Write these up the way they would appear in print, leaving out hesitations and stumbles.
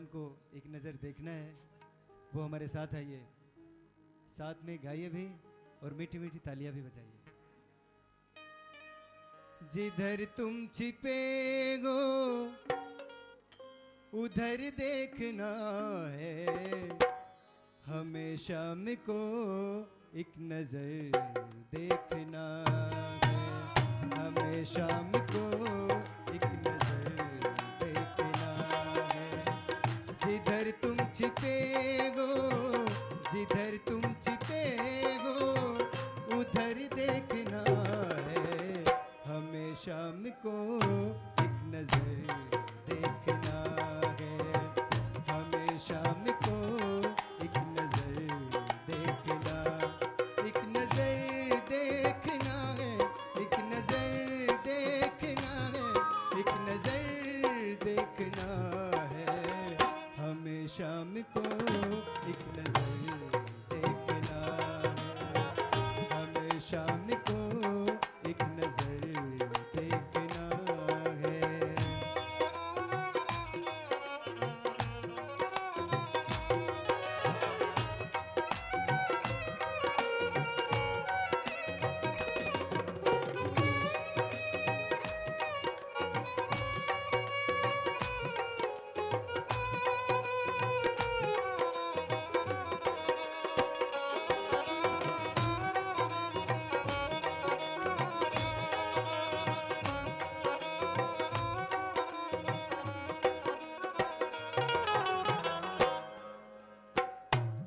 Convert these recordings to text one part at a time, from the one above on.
को एक नज़र देखना है वो हमारे साथ आइए, साथ में गाइए भी और मीठी मीठी तालियां भी बजाइए। जिधर तुम छिपे हो उधर देखना है, हमेशा को एक नजर देखना है, हमेशा को एक नजर देखना है। जिधर तुम छिपे हो, जिधर तुम छिपे हो उधर देखना है, हमेशा को एक नजर देखना है, हमेशा को एक नजर देखना, एक नजर देखना है, एक नजर देखना है, एक नजर देखना है, हमेशा को एक नजर देखना है, हमेशा को एक नजर देखना है।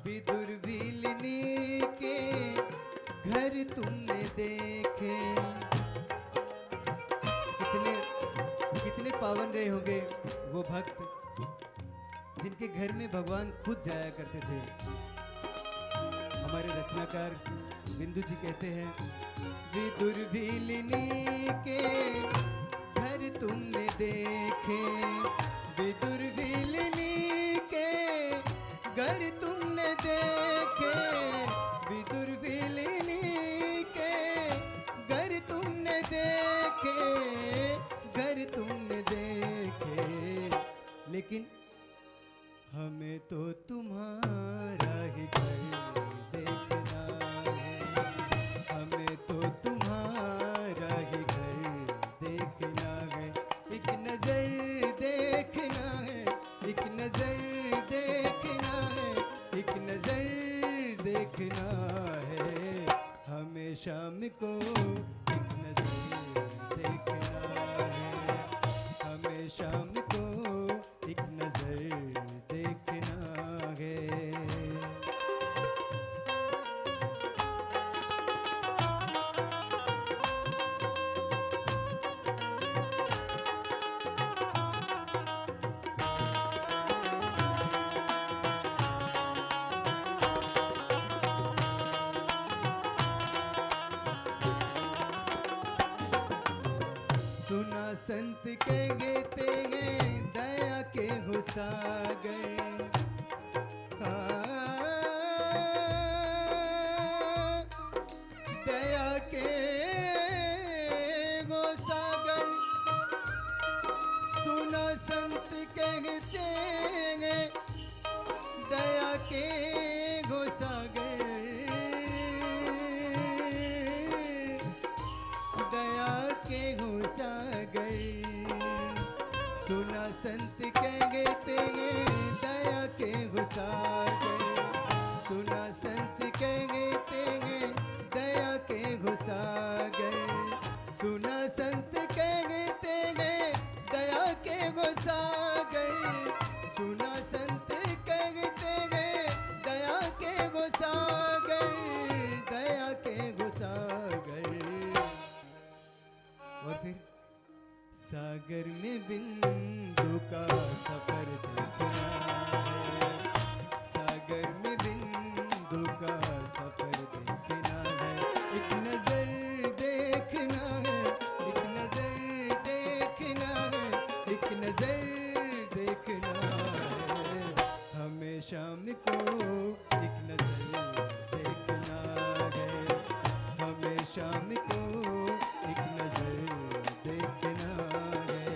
विदुर भीलनी के घर तुमने देखे, कितने कितने पावन रहे होंगे वो भक्त जिनके घर में भगवान खुद जाया करते थे। हमारे रचनाकार बिंदु जी कहते हैं, विदुर भीलनी के घर तुमने देखे, विदुर भीलनी के घर तुमने देखे, विदुर भीलनी के घर तुमने देखे, घर तुमने देखे, लेकिन हमें तो तुम्हारा ही घर देखना है, हमें तो तुम्हारा ही घर देखना है, एक नजर देखना है, एक नजर देखना है, एक नजर देखना है, हमेशा को एक नजर देखना है, हमेशा को एक नजर देखना है। सुना संत कहते हैं दया के हो सागर, दया के हो सागर, सुना संत कहते हैं दया के हो सागर, दया के हो सागर, सुना संत कहते हैं दया के हो सागर, सुना संत कहते हैं दया के हो सागर, सुना संत कहते हैं दया के हो सागर, सुना संत कहते हैं दया के हो सागर, दया के हो सागर। और फिर सागर में बिंदु का सफर देखना है, सागर में बिंदु का सफर देखना है, एक नजर देखना है, एक नजर देखना है, एक नजर देखना है, हमेशा को एक नजर देखना है, हमेशा को एक नजर देखना है।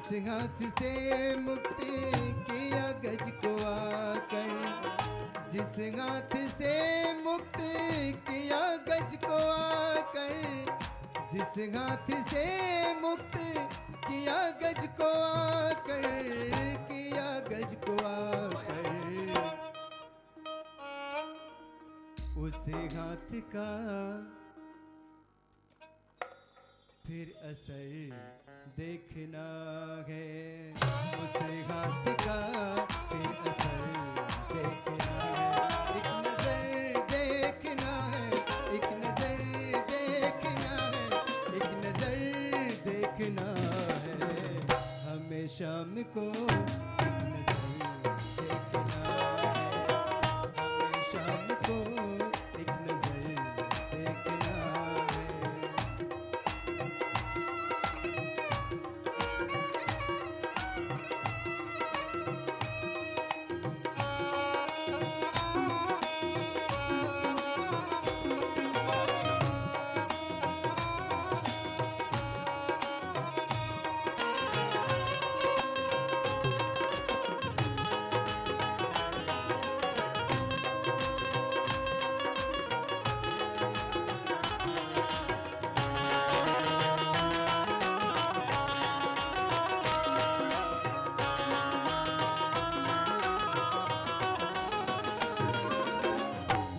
जिस हाथ से मुक्ति किया गज को आकर, जिस हाथ से मुक्ति किया गज को आकर, जिस हाथ से मुक्ति किया गज को आकर, किया गज को आकर, उस हाथ का फिर असर देखना है, उस हाथ का फिर असर देखना है, एक नजर देखना है, एक नजर देखना है, एक नजर देखना है, हमें शाम को एक नजर देखना है, हमें शाम को एक नजर देखना है।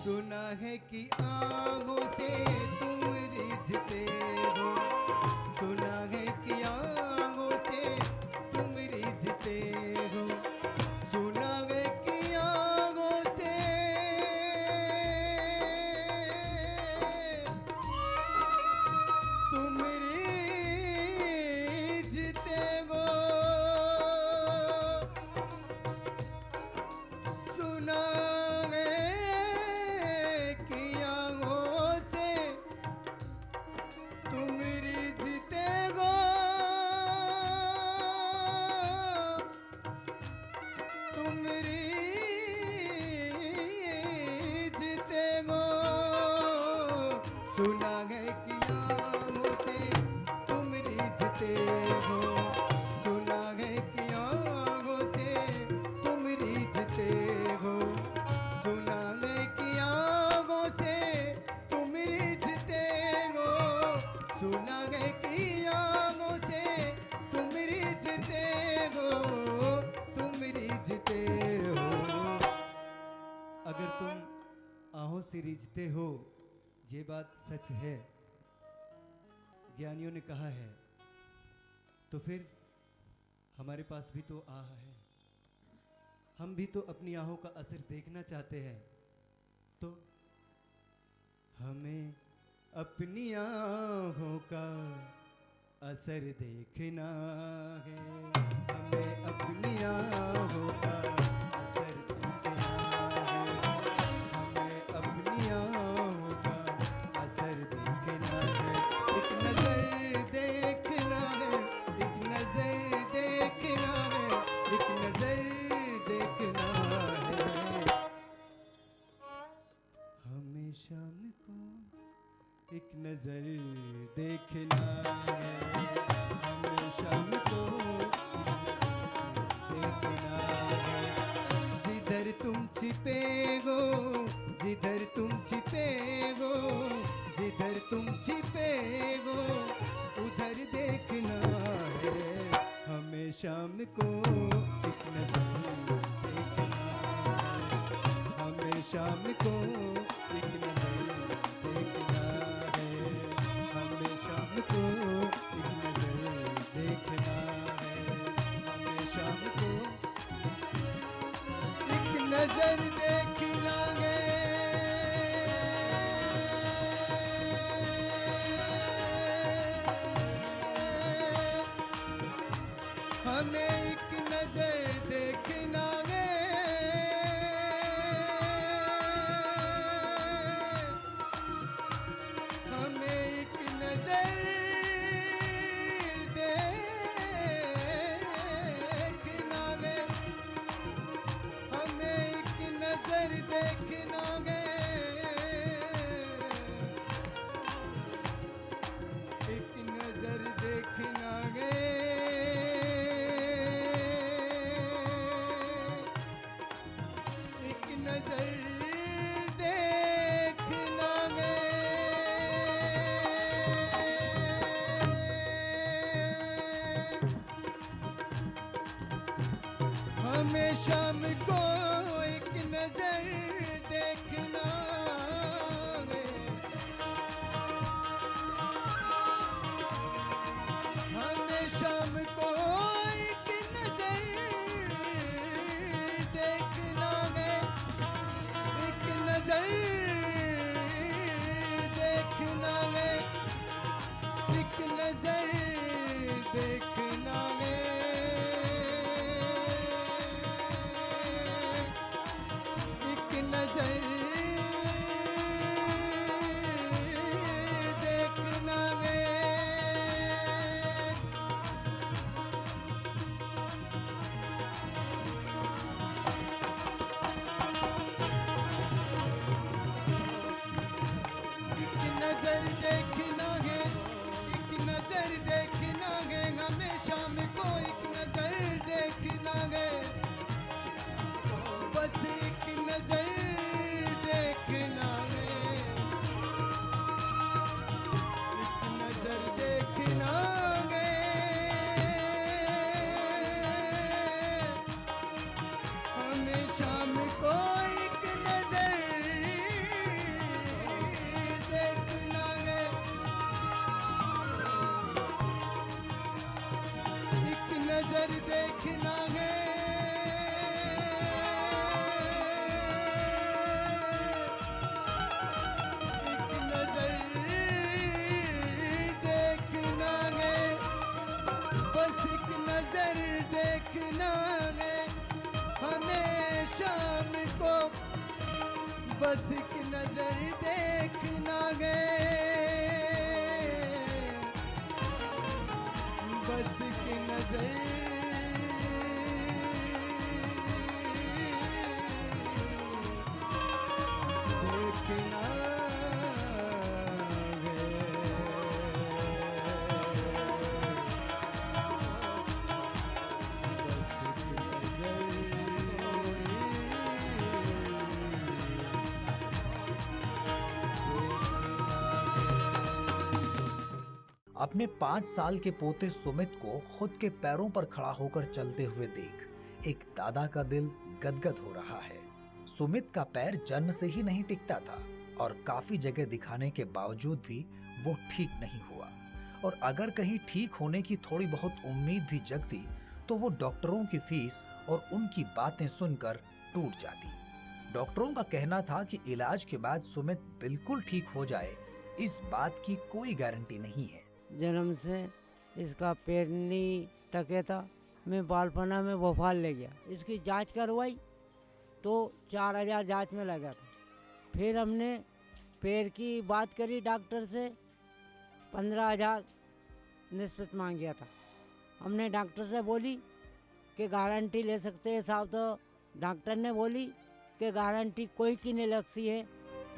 सुना है कि आहों से तुम रिझते हो, सुना है कि आहों से तुम रिझते हो, सुना है कि आहों से तुम रिझते हो, सुना सुना है कि आहों से तुम रिझते हो, सुना है कि आहों से तुम रिझते हो, सुना है कि आहों से तुम रिझते हो, सुना है कि आहों से तुम रिझते हो, तुम रिझते हो। अगर तुम आहों से रिझते हो, ये बात सच है, ज्ञानियों ने कहा है, तो फिर हमारे पास भी तो आह है, हम भी तो अपनी आहों का असर देखना चाहते हैं, तो हमें अपनी आहों का असर देखना है, हमें अपनी आहों का असर देखना है, हमें अपनी आहों का असर देखना है, एक नजर देखना है, एक नजर देखना है, एक नजर देखना है, हमें शाम को एक नजर देखना है, हमें शाम को देखना है, जिधर तुम छिपे हो, जिधर तुम छिपे हो, जिधर तुम छिपे हो, उधर देखना है, हमें शाम को एक नजर देखना है, हमें शाम को एक नजर देखना है, हमें शाम को एक नजर देखना है, हमें शाम को एक नजर देखना है। हमें एक नजर देखना है, हमें एक नजर देखना है, हमें एक नजर देखना है, एक नजर देखना है, हमें शाम को एक नजर देखना है, हमें शाम को एक नजर देखना है, एक नजर देखना है, एक नजर देखना है, एक नजर देखना है। एक नजर देखना है, एक नजर देखना है, हमें शाम को एक नजर देखना है, बस एक नजर देखना है, एक नजर देखना है, हमें शाम को एक नजर देखना है, एक नजर देखना है, एक नजर देखना है, बस एक नजर देखना है, हमें शाम को बस एक नजर देखना है, बस एक नजर देखना अपने 5 साल के पोते सुमित को खुद के पैरों पर खड़ा होकर चलते हुए देख एक दादा का दिल गदगद हो रहा है। सुमित का पैर जन्म से ही नहीं टिकता था और काफी जगह दिखाने के बावजूद भी वो ठीक नहीं हुआ, और अगर कहीं ठीक होने की थोड़ी बहुत उम्मीद भी जगती तो वो डॉक्टरों की फीस और उनकी बातें सुनकर टूट जाती। डॉक्टरों का कहना था कि इलाज के बाद सुमित बिल्कुल ठीक हो जाए, इस बात की कोई गारंटी नहीं है। जन्म से इसका पैर नहीं टके था, मैं बालपना में भोपाल ले गया, इसकी जांच करवाई तो 4000 जांच में लगा था। फिर हमने पैर की बात करी डॉक्टर से, 15000 निस्बत मांग गया था। हमने डॉक्टर से बोली कि गारंटी ले सकते हैं साहब, तो डॉक्टर ने बोली कि गारंटी कोई की नहीं लगती है।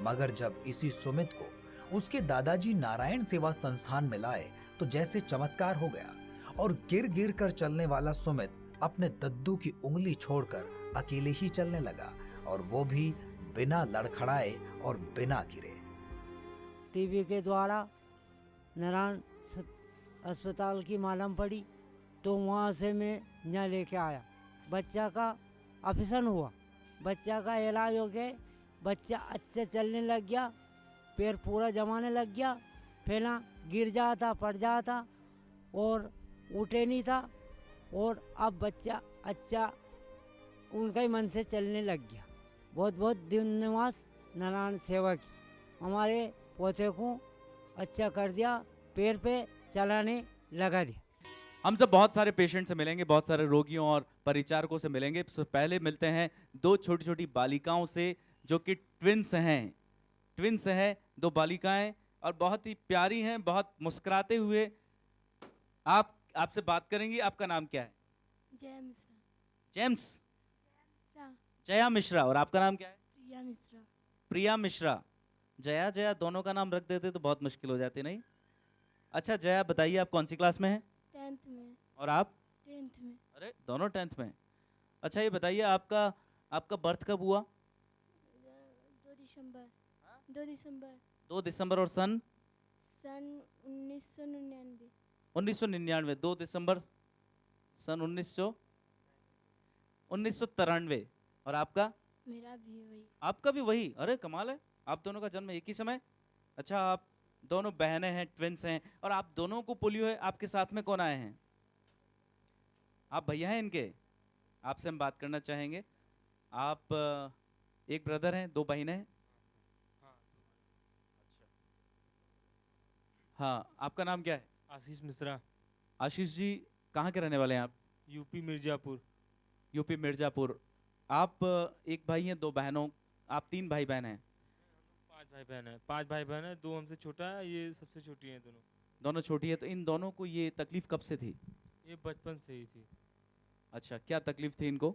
मगर जब इसी सुमित को उसके दादाजी नारायण सेवा संस्थान में लाए तो जैसे चमत्कार हो गया और गिर गिर कर चलने वाला सुमित अपने दद्दू की उंगली छोड़कर अकेले ही चलने लगा, और वो भी बिना लड़खड़ाए और बिना गिरे। टीवी के द्वारा नारायण अस्पताल की मालूम पड़ी तो वहाँ से मैं यहाँ लेके आया। बच्चा का ऑपरेशन हुआ, बच्चा का इलाज हो गया, बच्चा अच्छे चलने लग गया, पैर पूरा जमाने लग गया। पहला गिर जाता, पड़ जाता और उठे नहीं था, और अब बच्चा अच्छा उनका ही मन से चलने लग गया। बहुत बहुत धन्यवाद नारायण सेवा की, हमारे पोते को अच्छा कर दिया, पैर पे चलाने लगा दिया। हम सब बहुत सारे पेशेंट से मिलेंगे, बहुत सारे रोगियों और परिचारकों से मिलेंगे। पहले मिलते हैं दो छोटी छोटी बालिकाओं से जो कि ट्विंस हैं, दो बालिकाएं और बहुत ही प्यारी हैं, बहुत मुस्कुराते हुए आपसे बात करेंगी। आपका नाम क्या है? जया मिश्रा। जेम्स? मिश्रा। जया मिश्रा। और आपका नाम क्या है? प्रिया मिश्रा। प्रिया मिश्रा। जया दोनों का नाम रख देते तो बहुत मुश्किल हो जाती, नहीं? अच्छा जया, बताइए आप कौन सी क्लास में हैं? 10th में। और आप? 10th में। अरे दोनों 10th में। अच्छा ये बताइए आपका बर्थ कब हुआ? 2 दिसंबर। 2 दिसंबर। 2 दिसंबर। और सन? सन 1999। 1999। 2 दिसंबर सन 1993। और आपका? मेरा भी वही। आपका भी वही? अरे कमाल है, आप दोनों का जन्म एक ही समय। अच्छा, आप दोनों बहनें हैं, ट्विंस हैं, और आप दोनों को पोलियो है। आपके साथ में कौन आए हैं? आप भैया हैं इनके? आपसे हम बात करना चाहेंगे। आप एक ब्रदर हैं, दो बहनें हैं? हाँ, आपका नाम क्या है? आशीष मिश्रा। आशीष जी, कहाँ के रहने वाले हैं आप? यूपी मिर्जापुर। यूपी मिर्जापुर। आप एक भाई हैं, दो बहनों, आप 3 भाई बहन हैं? 5 भाई बहन है, 2 हमसे छोटा है, ये सबसे छोटी है दोनों। दोनों छोटी है। तो इन दोनों को ये तकलीफ कब से थी? ये बचपन से ही थी। अच्छा, क्या तकलीफ थी इनको?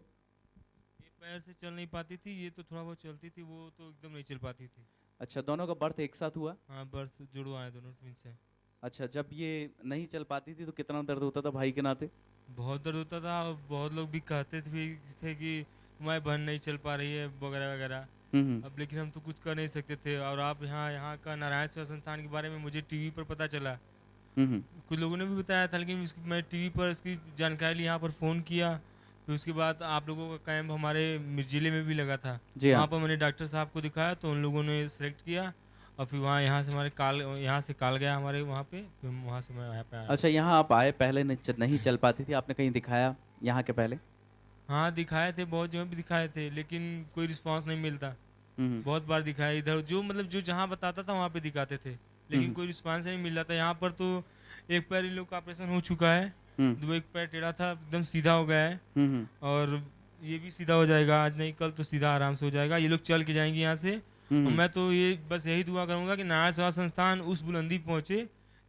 ये पैर से चल नहीं पाती थी, ये तो थोड़ा बहुत चलती थी, वो तो एकदम नहीं चल पाती थी। अच्छा, दोनों का बर्थ एक साथ हुआ? हाँ, बर्थ जुड़वा है, दोनों ट्विंस हैं। अच्छा, जब ये नहीं चल पाती थी तो कितना दर्द होता था भाई के नाते? बहुत दर्द होता था, और बहुत लोग भी कहते थे कि तुम्हारी बहन नहीं चल पा रही है वगैरह वगैरह। अब लेकिन हम तो कुछ कर नहीं सकते थे। और आप यहाँ का नारायण सेवा संस्थान के बारे में मुझे टीवी पर पता चला। कुछ लोगों ने भी बताया था, लेकिन मैं टीवी पर इसकी जानकारी ली, यहाँ पर फ़ोन किया। फिर उसके बाद आप लोगों का कैंप हमारे जिले में भी लगा था। जी हाँ। वहाँ पर मैंने डॉक्टर साहब को दिखाया, तो उन लोगों ने सेलेक्ट किया, और फिर यहाँ से हमारे यहाँ से कॉल गया हमारे वहाँ पे, फिर वहाँ से मैं यहाँ पे आया। अच्छा, यहाँ आप आए, पहले नहीं चल पाती थी, आपने कहीं दिखाया यहाँ के पहले? हाँ, दिखाए थे, बहुत जगह भी दिखाए थे, लेकिन कोई रिस्पांस नहीं मिलता। बहुत बार दिखाया इधर, जो जहाँ बताता था वहाँ पे दिखाते थे, लेकिन कोई रिस्पांस नहीं मिल रहा था। यहाँ पर तो एक पैर इन लोग का ऑपरेशन हो चुका है, दो एक पैर टेढ़ा था, एकदम सीधा हो गया है, और ये भी सीधा हो जाएगा, आज नहीं कल तो सीधा आराम से हो जाएगा। ये लोग चल के जाएंगे यहाँ से। और मैं तो ये बस यही दुआ करूंगा कि नारायण सेवा संस्थान उस बुलंदी पहुंचे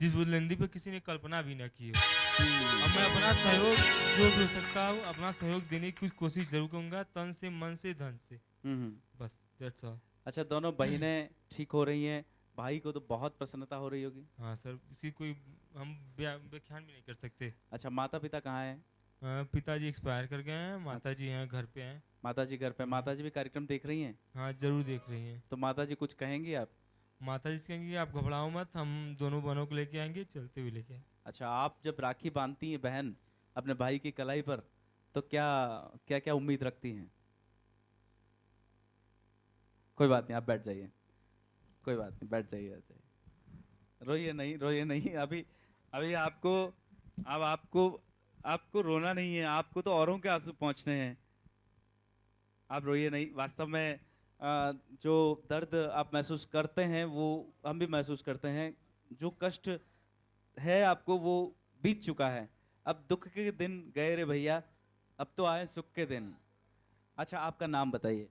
जिस बुलंदी पर किसी ने कल्पना भी न की हो। अब मैं अपना सहयोग जो भी हो सकता हूँ, अपना सहयोग देने की कोशिश जरूर करूंगा, तन से, मन से, धन से, बस दैट्स ऑल। अच्छा, दोनों बहनें ठीक हो रही हैं, भाई को तो बहुत प्रसन्नता हो रही होगी। हाँ सर, किसी कोई हम व्याख्यान भी नहीं कर सकते। अच्छा, माता पिता कहाँ हैं? पिताजी एक्सपायर कर गए हैं, माताजी हैं घर पे हैं। माताजी घर पे? माताजी भी कार्यक्रम देख रही हैं? हाँ, जरूर देख रही हैं। तो माताजी कुछ कहेंगी आप? माताजी से कहेंगी आप घबराओ मत, हम दोनों बहनों को लेके आएंगे, चलते हुए लेके। अच्छा, आप जब राखी बांधती हैं बहन अपने भाई की कलाई पर, तो क्या क्या क्या उम्मीद रखती हैं? कोई बात नहीं, आप बैठ जाइए, कोई बात नहीं, बैठ जाइए, बैठ जाइए, रोइए नहीं, रोइए नहीं। अभी अभी आपको, अब आपको रोना नहीं है, आपको तो औरों के आंसू पहुंचने हैं। आप रोइए नहीं। वास्तव में जो दर्द आप महसूस करते हैं वो हम भी महसूस करते हैं। जो कष्ट है आपको वो बीत चुका है, अब दुख के दिन गए रे भैया, अब तो आए सुख के दिन। अच्छा, आपका नाम बताइए।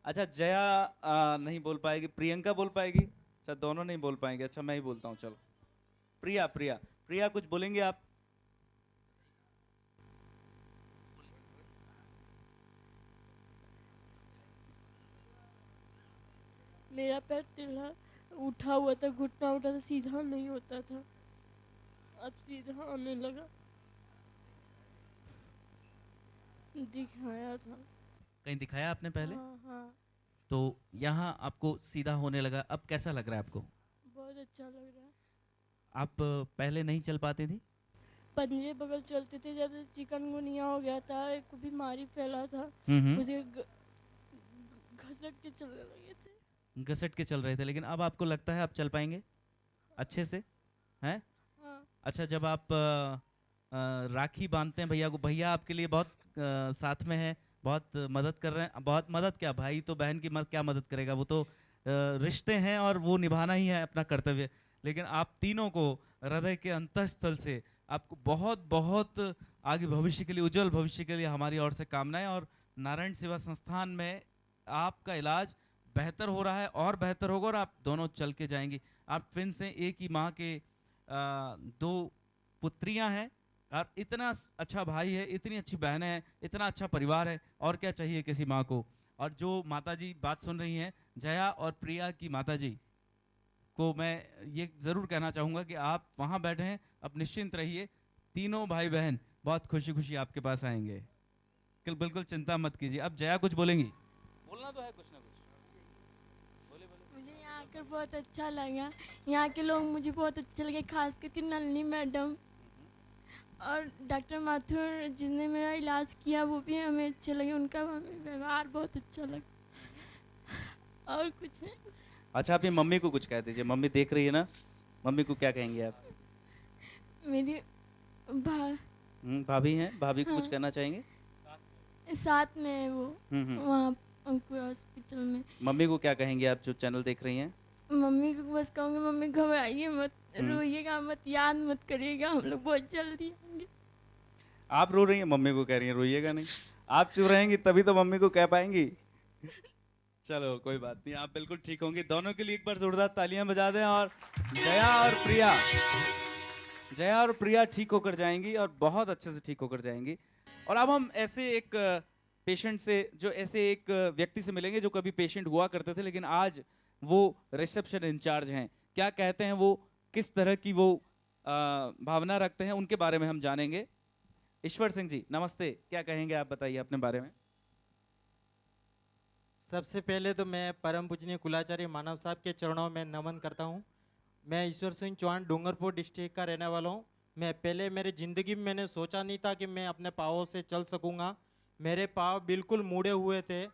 अच्छा, जया नहीं बोल पाएगी, प्रियंका बोल पाएगी? अच्छा, दोनों नहीं बोल पाएंगे। अच्छा, मैं ही बोलता हूँ, चलो। प्रिया, प्रिया, प्रिया कुछ बोलेंगे आप? मेरा पैर टेढ़ा उठा हुआ था, घुटना उठा था, सीधा नहीं होता था, अब सीधा आने लगा। दिखाया था। कहीं दिखाया आपने पहले? हाँ हाँ, तो यहाँ आपको सीधा होने लगा, अब कैसा लग रहा है आपको? बहुत अच्छा लग रहा है। आप पहले नहीं चल पाती थी? पंजे बगल चलते थे, जब से चिकनगुनिया हो गया था, एक बीमारी फैला था, मुझे घसट के चलने लगे थे। घसट के चल रहे थे, लेकिन अब आपको लगता है आप चल पाएंगे अच्छे से? हैं? हाँ। अच्छा, जब आप राखी बांधते हैं भैया को, भैया आपके लिए बहुत साथ में है, बहुत मदद कर रहे हैं। बहुत मदद क्या, भाई तो बहन की क्या मदद करेगा, वो तो रिश्ते हैं और वो निभाना ही है अपना कर्तव्य। लेकिन आप तीनों को हृदय के अंतःस्थल से आपको बहुत बहुत आगे भविष्य के लिए, उज्जवल भविष्य के लिए हमारी ओर से कामनाएं। और नारायण सेवा संस्थान में आपका इलाज बेहतर हो रहा है और बेहतर होगा, और आप दोनों चल के जाएंगी। आप ट्विंस हैं, एक ही माँ के 2 पुत्रियां हैं, और इतना अच्छा भाई है, इतनी अच्छी बहनें हैं, इतना अच्छा परिवार है, और क्या चाहिए किसी माँ को। और जो माताजी बात सुन रही हैं, जया और प्रिया की माताजी को मैं ये ज़रूर कहना चाहूँगा कि आप वहाँ बैठे हैं, अब निश्चिंत रहिए, तीनों भाई बहन बहुत खुशी खुशी आपके पास आएंगे, बिल्कुल चिंता मत कीजिए। अब जया कुछ बोलेंगी? बोलना तो है कुछ ना कुछ, बोले बोले। मुझे यहाँ आकर बहुत अच्छा लगा, यहाँ के लोग मुझे बहुत अच्छे लगे, खास करके नलिनी मैडम और डॉक्टर माथुर जिसने मेरा इलाज किया वो भी हमें अच्छे लगे, उनका हमें व्यवहार बहुत अच्छा लगा और कुछ नहीं। अच्छा, अपनी मम्मी को कुछ कह दीजिए, मम्मी देख रही है ना, मम्मी को क्या कहेंगे आप? मेरी भाभी हैं, भाभी को कुछ हाँ। कहना चाहेंगे? साथ में है वो हम्म। वहाँ अंकुर हॉस्पिटल में। मम्मी को क्या कहेंगे आप जो चैनल देख रही हैं? मम्मी को बस कहूँगी मम्मी घबराइए मत, हम्म। रोइएगा मत, याद मत करिएगा, हम लोग बहुत जल्दी आएंगे। आप रो रही हैं, मम्मी को कह रही हैं रोइएगा नहीं। आप चुप रहेंगी तभी तो मम्मी को कह पाएंगी। चलो कोई बात नहीं, आप बिल्कुल ठीक होंगे। दोनों के लिए एक बार जोरदार तालियां बजा दें। और जया और प्रिया ठीक होकर जाएंगी और बहुत अच्छे से ठीक होकर जाएंगी। और अब हम ऐसे एक पेशेंट से, जो ऐसे एक व्यक्ति से मिलेंगे जो कभी पेशेंट हुआ करते थे लेकिन आज वो रिसेप्शन इंचार्ज हैं। क्या कहते हैं वो, किस तरह की वो भावना रखते हैं, उनके बारे में हम जानेंगे। ईश्वर सिंह जी नमस्ते, क्या कहेंगे आप, बताइए अपने बारे में। सबसे पहले तो मैं परम पूजनीय कुलाचार्य मानव साहब के चरणों में नमन करता हूँ। मैं ईश्वर सिंह चौहान डूंगरपुर डिस्ट्रिक्ट का रहने वाला हूँ। मैं पहले मेरी ज़िंदगी में मैंने सोचा नहीं था कि मैं अपने पाँवों से चल सकूँगा। मेरे पाँव बिल्कुल मुड़े हुए थे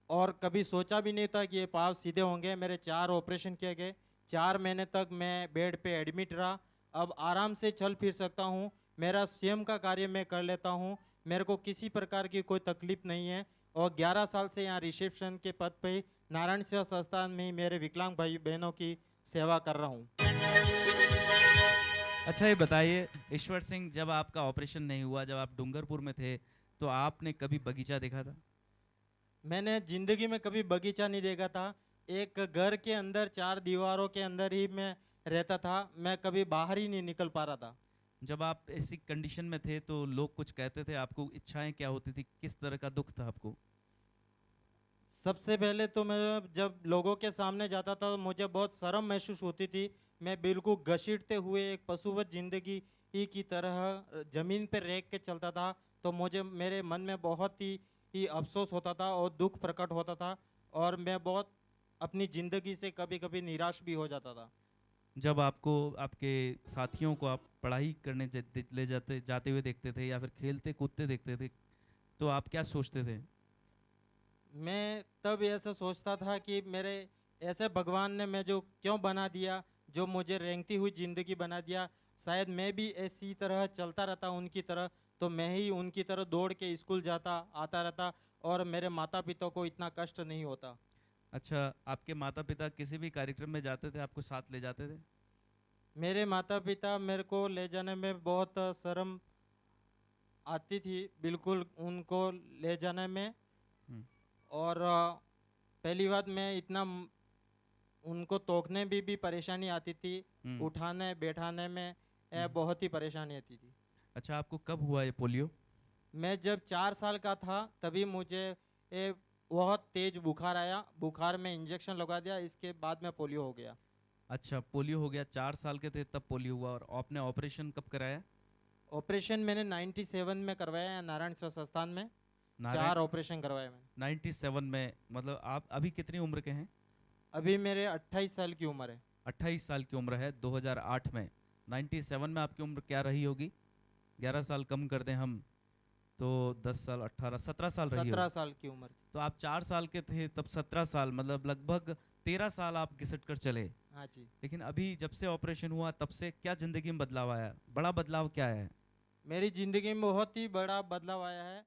और कभी सोचा भी नहीं था कि ये पाँव सीधे होंगे। मेरे 4 ऑपरेशन किए गए, 4 महीने तक मैं बेड पे एडमिट रहा। अब आराम से चल फिर सकता हूँ, मेरा स्वयं का कार्य मैं कर लेता हूँ, मेरे को किसी प्रकार की कोई तकलीफ नहीं है। और 11 साल से यहाँ रिसेप्शन के पद पे नारायण सेवा संस्थान में ही मेरे विकलांग भाई बहनों की सेवा कर रहा हूँ। अच्छा ये बताइए ईश्वर सिंह, जब आपका ऑपरेशन नहीं हुआ, जब आप डूंगरपुर में थे, तो आपने कभी बगीचा देखा था? मैंने ज़िंदगी में कभी बगीचा नहीं देखा था। एक घर के अंदर 4 दीवारों के अंदर ही मैं रहता था, मैं कभी बाहर ही नहीं निकल पा रहा था। जब आप ऐसी कंडीशन में थे तो लोग कुछ कहते थे आपको, इच्छाएं क्या होती थी, किस तरह का दुख था आपको? सबसे पहले तो मैं जब लोगों के सामने जाता था तो मुझे बहुत शर्म महसूस होती थी। मैं बिल्कुल घसीटते हुए एक पशुवत जिंदगी ही की तरह ज़मीन पर रेंग के चलता था, तो मुझे मेरे मन में बहुत ही अफसोस होता था और दुख प्रकट होता था और मैं बहुत अपनी ज़िंदगी से कभी कभी निराश भी हो जाता था। जब आपको आपके साथियों को आप पढ़ाई करने ले जाते हुए देखते थे या फिर खेलते कूदते देखते थे, तो आप क्या सोचते थे? मैं तब ऐसा सोचता था कि मेरे ऐसे भगवान ने मैं जो क्यों बना दिया, जो मुझे रेंगती हुई ज़िंदगी बना दिया। शायद मैं भी ऐसी तरह चलता रहता उनकी तरह, तो मैं ही उनकी तरह दौड़ के स्कूल जाता आता रहता और मेरे माता पिता को इतना कष्ट नहीं होता। अच्छा, आपके माता पिता किसी भी कार्यक्रम में जाते थे, आपको साथ ले जाते थे? मेरे माता पिता मेरे को ले जाने में बहुत शर्म आती थी, बिल्कुल उनको ले जाने में। हम्म। और पहली बात मैं इतना उनको तोकने भी परेशानी आती थी, उठाने बैठाने में बहुत ही परेशानी आती थी। अच्छा, आपको कब हुआ ये पोलियो? मैं जब 4 साल का था तभी मुझे बहुत तेज बुखार आया, बुखार में इंजेक्शन लगा दिया, इसके बाद में पोलियो हो गया। अच्छा, पोलियो हो गया, 4 साल के थे तब पोलियो हुआ। और आपने ऑपरेशन कब कराया? ऑपरेशन मैंने 97 में करवाया है नारायण सेवा संस्थान में। 4 ऑपरेशन करवाए मैंने 97 में। मतलब आप अभी कितनी उम्र के हैं? अभी मेरे 28 साल की उम्र है। 28 साल की उम्र है 2008 में। 97 में आपकी उम्र क्या रही होगी? 11 साल कम कर दें हम तो 10 साल 18 17 साल रही 17 होगी। साल की उम्र। तो आप 4 साल के थे तब 17 साल, मतलब लगभग 13 साल आप घिसट कर चले। हाँ जी। लेकिन अभी जब से ऑपरेशन हुआ तब से क्या ज़िंदगी में बदलाव आया? बड़ा बदलाव क्या है? मेरी ज़िंदगी में बहुत ही बड़ा बदलाव आया है।